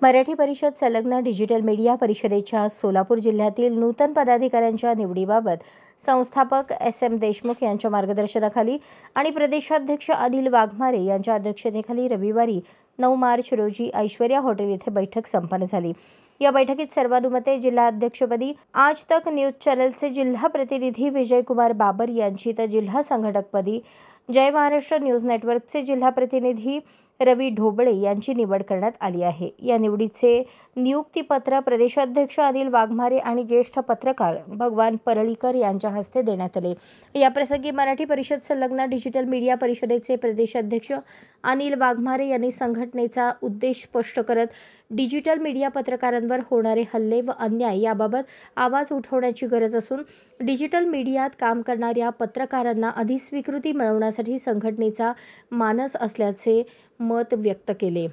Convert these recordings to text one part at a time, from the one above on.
मराठी परिषद संलग्न digital media परिषदेच्या सोलापूर जिल्ह्यातील नूतन पदाधिकाऱ्यांच्या निवडीबाबत संस्थापक SM देशमुख यांच्या मार्गदर्शनाखाली आणि प्रदेशाध्यक्ष अनिल वाघमारे यांच्या अध्यक्षतेखाली रविवारी 9 मार्च रोजी ऐश्वर्या हॉटेल येथे बैठक संपन्न झाली। या बैठकीत सर्वानुमते जिल्हा अध्यक्षपदी आज तक न्यूज चॅनलचे जिल्हा प्रतिनिधी विजयकुमार बाबर यांची तर जिल्हा संघटकपदी जय महाराष्ट्र न्यूज नेटवर्कचे जिल्हा प्रतिनिधी रवी ढोबळे यांची निवड करण्यात आली आहे। या निवडीचे नियुक्तीपत्र प्रदेशाध्यक्ष अनिल वाघमारे आणि ज्येष्ठ पत्रकार भगवान परळीकर यांच्या हस्ते देण्यात आले। या प्रसंगी मराठी परिषद संलग्न डिजिटल मीडिया परिषदेचे प्रदेशाध्यक्ष अनिल वाघमारे यांनी संघटनेचा उद्देश स्पष्ट करत डिजिटल मीडिया पत्रकारांवर होणारे हल्ले व अन्याय याबाबत आवाज उठवण्याची गरज असून डिजिटल मीडियात काम करणाऱ्या पत्रकारांना अधिस्वीकृती मिळवण्यासाठी संघटनेचा मानस असल्याचे मत व्यक्त केले।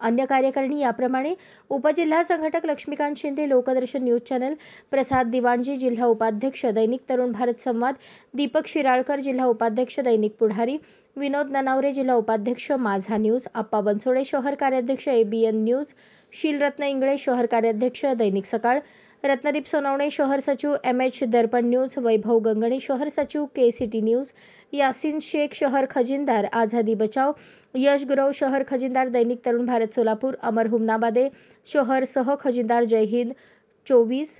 अन्य कार्यकारिणी याप्रमाणे उपजिल्हा संघटक लक्ष्मीकांत शिंदे लोकदर्शन न्यूज चॅनल, प्रसाद दिवाणजी जिल्हा उपाध्यक्ष दैनिक तरुण भारत संवाद, दीपक शिराळकर जिल्हा उपाध्यक्ष दैनिक पुढारी, विनोद ननावरे जिल्हा उपाध्यक्ष माझा न्यूज, अप्पा बनसोडे शहर कार्याध्यक्ष ABN न्यूज, शीलरत्न इंगळे शहर कार्याध्यक्ष दैनिक सकाळ, रत्नदीप सोनवणे शहर सचिव MH दर्पण न्यूज, वैभव गंगणे शहर सचिव KCT न्यूज, यासिन शेख शहर खजिनदार आझादी बचाव, यश गुरव शहर खजिनदार दैनिक तरुण भारत सोलापूर, अमर हुमनाबादे शहर सह खजिनदार जय हिंद 24,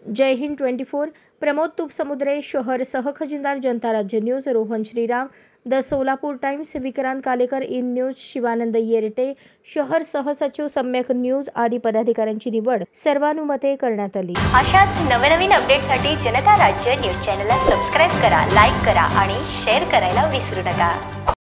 जय हिंद 24, प्रमोद तुपसमुद्रे शहर सह खजिनदार Janata Rajya news, Rohan Shriram the Solapur times, Vikrant Kalekar in news, Shivanand Yerte शहर सह सचिव सम्यक न्यूज आदी पदाधिकाऱ्यांची निवड सर्वानुमते करण्यात आली। अशाच नवनवीन अपडेटसाठी जनता राज्य न्यूज चॅनलला सबस्क्राइब करा, लाईक करा आणि शेअर करायला विसरू नका।